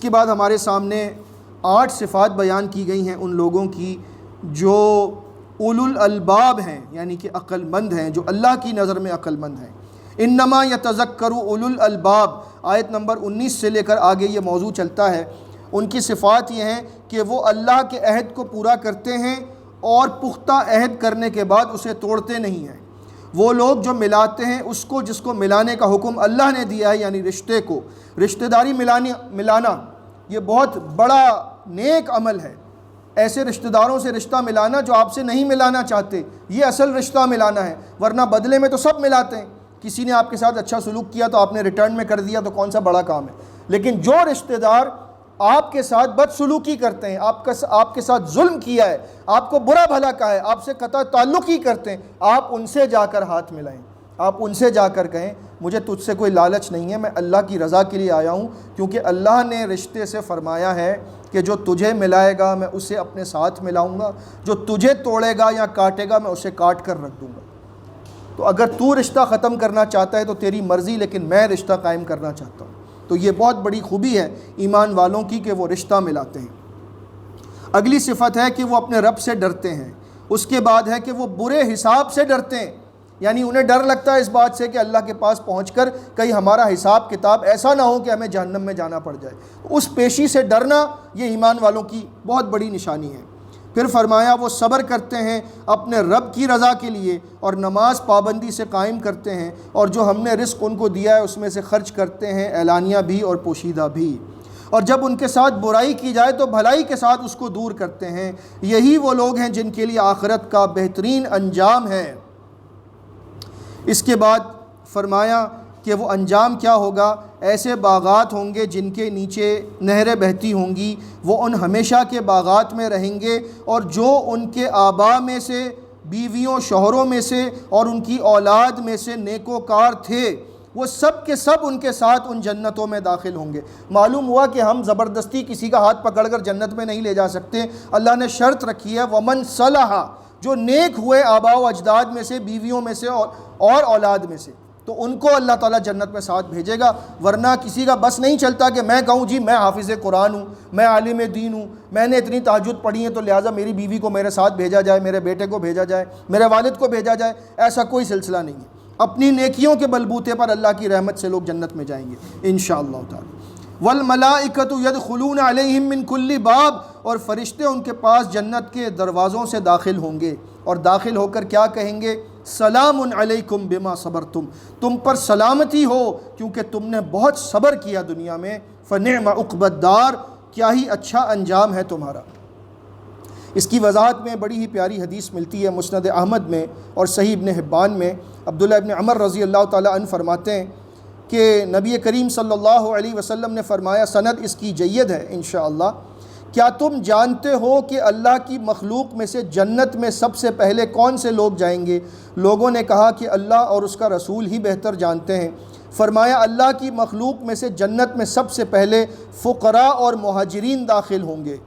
کے بعد ہمارے سامنے 8 صفات بیان کی گئی ہیں ان لوگوں کی جو اولو الالباب ہیں، یعنی کہ عقل مند ہیں، جو اللہ کی نظر میں عقل مند ہیں۔ انما یتذکر اولو الالباب، آیت نمبر 19 سے لے کر آگے یہ موضوع چلتا ہے۔ ان کی صفات یہ ہیں کہ وہ اللہ کے عہد کو پورا کرتے ہیں اور پختہ عہد کرنے کے بعد اسے توڑتے نہیں ہیں۔ وہ لوگ جو ملاتے ہیں اس کو جس کو ملانے کا حکم اللہ نے دیا ہے، یعنی رشتے کو، رشتہ داری ملانا یہ بہت بڑا نیک عمل ہے۔ ایسے رشتہ داروں سے رشتہ ملانا جو آپ سے نہیں ملانا چاہتے، یہ اصل رشتہ ملانا ہے، ورنہ بدلے میں تو سب ملاتے ہیں۔ کسی نے آپ کے ساتھ اچھا سلوک کیا تو آپ نے ریٹرن میں کر دیا، تو کون سا بڑا کام ہے۔ لیکن جو رشتہ دار آپ کے ساتھ بدسلوکی کرتے ہیں، آپ کے ساتھ ظلم کیا ہے، آپ کو برا بھلا کہا ہے، آپ سے قطع تعلق ہی کرتے ہیں، آپ ان سے جا کر ہاتھ ملائیں، آپ ان سے جا کر کہیں مجھے تجھ سے کوئی لالچ نہیں ہے، میں اللہ کی رضا کے لیے آیا ہوں، کیونکہ اللہ نے رشتے سے فرمایا ہے کہ جو تجھے ملائے گا میں اسے اپنے ساتھ ملاؤں گا، جو تجھے توڑے گا یا کاٹے گا میں اسے کاٹ کر رکھ دوں گا۔ تو اگر تو رشتہ ختم کرنا چاہتا ہے تو تیری مرضی، لیکن میں رشتہ قائم کرنا چاہتا ہوں۔ تو یہ بہت بڑی خوبی ہے ایمان والوں کی کہ وہ رشتہ ملاتے ہیں۔ اگلی صفت ہے کہ وہ اپنے رب سے ڈرتے ہیں۔ اس کے بعد ہے کہ وہ برے حساب سے ڈرتے ہیں، یعنی انہیں ڈر لگتا ہے اس بات سے کہ اللہ کے پاس پہنچ کر کہیں ہمارا حساب کتاب ایسا نہ ہو کہ ہمیں جہنم میں جانا پڑ جائے۔ اس پیشی سے ڈرنا یہ ایمان والوں کی بہت بڑی نشانی ہے۔ پھر فرمایا وہ صبر کرتے ہیں اپنے رب کی رضا کے لیے اور نماز پابندی سے قائم کرتے ہیں، اور جو ہم نے رزق ان کو دیا ہے اس میں سے خرچ کرتے ہیں، اعلانیہ بھی اور پوشیدہ بھی۔ اور جب ان کے ساتھ برائی کی جائے تو بھلائی کے ساتھ اس کو دور کرتے ہیں۔ یہی وہ لوگ ہیں جن کے لیے آخرت کا بہترین انجام ہے۔ اس کے بعد فرمایا کہ وہ انجام کیا ہوگا، ایسے باغات ہوں گے جن کے نیچے نہریں بہتی ہوں گی، وہ ان ہمیشہ کے باغات میں رہیں گے، اور جو ان کے آبا میں سے، بیویوں شوہروں میں سے اور ان کی اولاد میں سے نیکوکار تھے، وہ سب کے سب ان کے ساتھ ان جنتوں میں داخل ہوں گے۔ معلوم ہوا کہ ہم زبردستی کسی کا ہاتھ پکڑ کر جنت میں نہیں لے جا سکتے۔ اللہ نے شرط رکھی ہے ومن صلح، جو نیک ہوئے آباء و اجداد میں سے، بیویوں میں سے اور اولاد میں سے، تو ان کو اللہ تعالیٰ جنت میں ساتھ بھیجے گا۔ ورنہ کسی کا بس نہیں چلتا کہ میں کہوں جی میں حافظ قرآن ہوں، میں عالم دین ہوں، میں نے اتنی تہجد پڑھی ہے تو لہٰذا میری بیوی کو میرے ساتھ بھیجا جائے، میرے بیٹے کو بھیجا جائے، میرے والد کو بھیجا جائے۔ ایسا کوئی سلسلہ نہیں ہے۔ اپنی نیکیوں کے بلبوتے پر اللہ کی رحمت سے لوگ جنت میں جائیں گے انشاءاللہ تعالی۔ والملائکۃ یدخلون علیہم من کل باب، اور فرشتے ان کے پاس جنت کے دروازوں سے داخل ہوں گے، اور داخل ہو کر کیا کہیں گے، سلام علیکم بما صبرتم، تم پر سلامتی ہو کیونکہ تم نے بہت صبر کیا دنیا میں، فنعم عقبی الدار، کیا ہی اچھا انجام ہے تمہارا۔ اس کی وضاحت میں بڑی ہی پیاری حدیث ملتی ہے مسند احمد میں اور صحیح ابن حبان میں۔ عبداللہ ابن عمر رضی اللہ تعالیٰ عنہ فرماتے ہیں کہ نبی کریم صلی اللہ علیہ وسلم نے فرمایا، سند اس کی جید ہے انشاءاللہ، کیا تم جانتے ہو کہ اللہ کی مخلوق میں سے جنت میں سب سے پہلے کون سے لوگ جائیں گے؟ لوگوں نے کہا کہ اللہ اور اس کا رسول ہی بہتر جانتے ہیں۔ فرمایا اللہ کی مخلوق میں سے جنت میں سب سے پہلے فقراء اور مہاجرین داخل ہوں گے،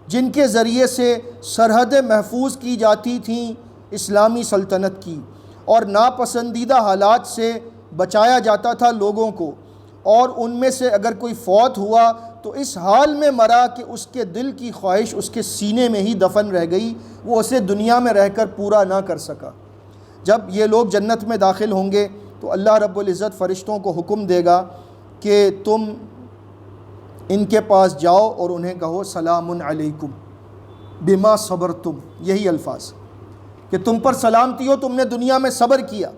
جن کے ذریعے سے سرحدیں محفوظ کی جاتی تھیں اسلامی سلطنت کی، اور ناپسندیدہ حالات سے بچایا جاتا تھا لوگوں کو، اور ان میں سے اگر کوئی فوت ہوا تو اس حال میں مرا کہ اس کے دل کی خواہش اس کے سینے میں ہی دفن رہ گئی، وہ اسے دنیا میں رہ کر پورا نہ کر سکا۔ جب یہ لوگ جنت میں داخل ہوں گے تو اللہ رب العزت فرشتوں کو حکم دے گا کہ تم ان کے پاس جاؤ اور انہیں کہو سلام علیکم بما صبرتم، یہی الفاظ کہ تم پر سلامتی ہو، تم نے دنیا میں صبر کیا۔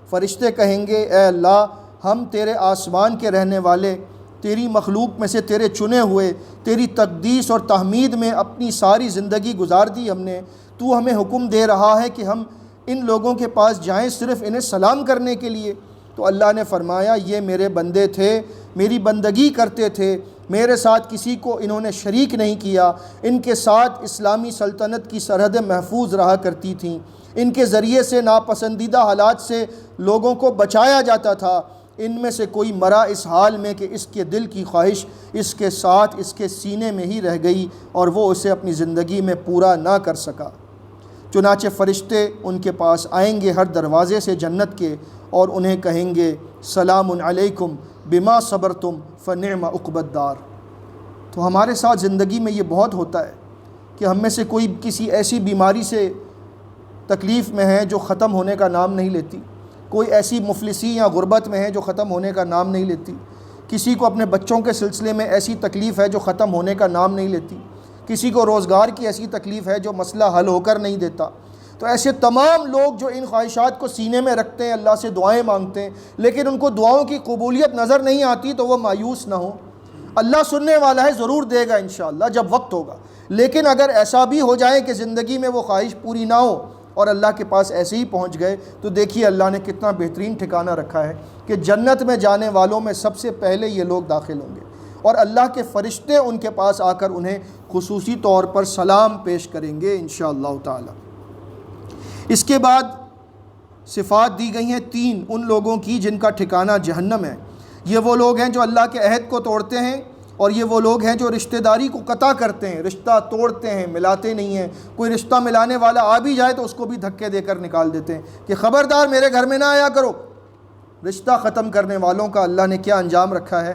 فرشتے کہیں گے اے اللہ، ہم تیرے آسمان کے رہنے والے، تیری مخلوق میں سے تیرے چنے ہوئے، تیری تقدیس اور تحمید میں اپنی ساری زندگی گزار دی ہم نے، تو ہمیں حکم دے رہا ہے کہ ہم ان لوگوں کے پاس جائیں صرف انہیں سلام کرنے کے لیے۔ تو اللہ نے فرمایا یہ میرے بندے تھے، میری بندگی کرتے تھے، میرے ساتھ کسی کو انہوں نے شریک نہیں کیا، ان کے ساتھ اسلامی سلطنت کی سرحدیں محفوظ رہا کرتی تھیں، ان کے ذریعے سے ناپسندیدہ حالات سے لوگوں کو بچایا جاتا تھا، ان میں سے کوئی مرا اس حال میں کہ اس کے دل کی خواہش اس کے ساتھ اس کے سینے میں ہی رہ گئی اور وہ اسے اپنی زندگی میں پورا نہ کر سکا۔ چنانچہ فرشتے ان کے پاس آئیں گے ہر دروازے سے جنت کے، اور انہیں کہیں گے سلام علیکم بما صبرتم فنعم عقبی الدار۔ تو ہمارے ساتھ زندگی میں یہ بہت ہوتا ہے کہ ہم میں سے کوئی کسی ایسی بیماری سے تکلیف میں ہے جو ختم ہونے کا نام نہیں لیتی، کوئی ایسی مفلسی یا غربت میں ہے جو ختم ہونے کا نام نہیں لیتی، کسی کو اپنے بچوں کے سلسلے میں ایسی تکلیف ہے جو ختم ہونے کا نام نہیں لیتی، کسی کو روزگار کی ایسی تکلیف ہے جو مسئلہ حل ہو کر نہیں دیتا۔ تو ایسے تمام لوگ جو ان خواہشات کو سینے میں رکھتے ہیں، اللہ سے دعائیں مانگتے ہیں، لیکن ان کو دعاؤں کی قبولیت نظر نہیں آتی، تو وہ مایوس نہ ہوں۔ اللہ سننے والا ہے، ضرور دے گا انشاءاللہ جب وقت ہوگا۔ لیکن اگر ایسا بھی ہو جائے کہ زندگی میں وہ خواہش پوری نہ ہو اور اللہ کے پاس ایسے ہی پہنچ گئے، تو دیکھیے اللہ نے کتنا بہترین ٹھکانہ رکھا ہے کہ جنت میں جانے والوں میں سب سے پہلے یہ لوگ داخل ہوں گے، اور اللہ کے فرشتے ان کے پاس آ کر انہیں خصوصی طور پر سلام پیش کریں گے انشاءاللہ تعالی۔ اس کے بعد صفات دی گئی ہیں 3 ان لوگوں کی جن کا ٹھکانہ جہنم ہے۔ یہ وہ لوگ ہیں جو اللہ کے عہد کو توڑتے ہیں، اور یہ وہ لوگ ہیں جو رشتہ داری کو قطع کرتے ہیں، رشتہ توڑتے ہیں، ملاتے نہیں ہیں۔ کوئی رشتہ ملانے والا آ بھی جائے تو اس کو بھی دھکے دے کر نکال دیتے ہیں کہ خبردار میرے گھر میں نہ آیا کرو۔ رشتہ ختم کرنے والوں کا اللہ نے کیا انجام رکھا ہے؟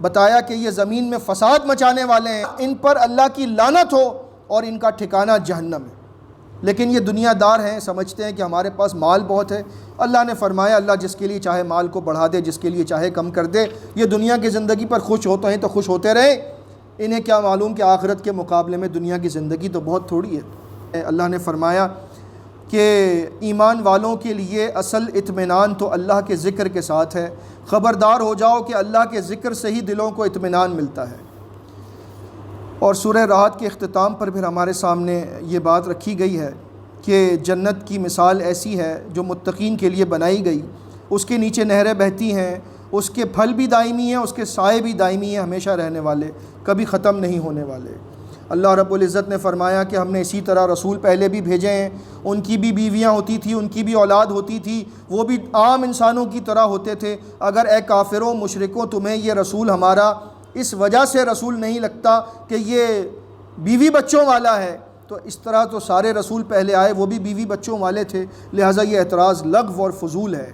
بتایا کہ یہ زمین میں فساد مچانے والے ہیں، ان پر اللہ کی لعنت ہو اور ان کا ٹھکانہ جہنم ہے۔ لیکن یہ دنیا دار ہیں، سمجھتے ہیں کہ ہمارے پاس مال بہت ہے۔ اللہ نے فرمایا اللہ جس کے لیے چاہے مال کو بڑھا دے، جس کے لیے چاہے کم کر دے۔ یہ دنیا کی زندگی پر خوش ہوتے ہیں تو خوش ہوتے رہیں، انہیں کیا معلوم کہ آخرت کے مقابلے میں دنیا کی زندگی تو بہت تھوڑی ہے۔ اللہ نے فرمایا کہ ایمان والوں کے لیے اصل اطمینان تو اللہ کے ذکر کے ساتھ ہے۔ خبردار ہو جاؤ کہ اللہ کے ذکر سے ہی دلوں کو اطمینان ملتا ہے۔ اور سورہ رعد کے اختتام پر پھر ہمارے سامنے یہ بات رکھی گئی ہے کہ جنت کی مثال ایسی ہے جو متقین کے لیے بنائی گئی، اس کے نیچے نہریں بہتی ہیں، اس کے پھل بھی دائمی ہیں، اس کے سائے بھی دائمی ہیں، ہمیشہ رہنے والے، کبھی ختم نہیں ہونے والے۔ اللہ رب العزت نے فرمایا کہ ہم نے اسی طرح رسول پہلے بھی بھیجے ہیں، ان کی بھی بیویاں ہوتی تھیں، ان کی بھی اولاد ہوتی تھی، وہ بھی عام انسانوں کی طرح ہوتے تھے۔ اگر اے کافروں مشرکوں تمہیں یہ رسول ہمارا اس وجہ سے رسول نہیں لگتا کہ یہ بیوی بچوں والا ہے، تو اس طرح تو سارے رسول پہلے آئے وہ بھی بیوی بچوں والے تھے، لہٰذا یہ اعتراض لغو اور فضول ہے۔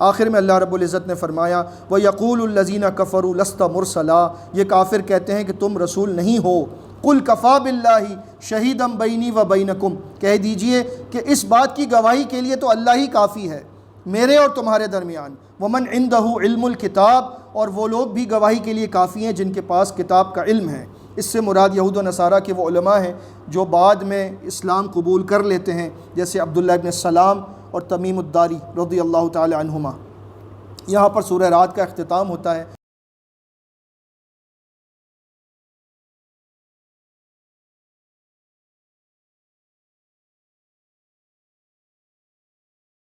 آخر میں اللہ رب العزت نے فرمایا وَيَقُولُ الَّذِينَ كَفَرُوا لَسْتَ مُرْسَلًا، یہ کافر کہتے ہیں کہ تم رسول نہیں ہو۔ قُلْ كَفَىٰ بِاللَّهِ شَهِيدًا بَيْنِي وَبَيْنَكُمْ، کہہ دیجئے کہ اس بات کی گواہی کے لیے تو اللہ ہی کافی ہے میرے اور تمہارے درمیان۔ وَمَنْ عِنْدَهُ عِلْمُ الْكِتَابِ، اور وہ لوگ بھی گواہی کے لیے کافی ہیں جن کے پاس کتاب کا علم ہے۔ اس سے مراد یہود و نصارہ کے وہ علماء ہیں جو بعد میں اسلام قبول کر لیتے ہیں، جیسے عبداللہ ابن السلام اور تمیم الداری رضی اللہ تعالی عنہما۔ یہاں پر سورہ رعد کا اختتام ہوتا ہے۔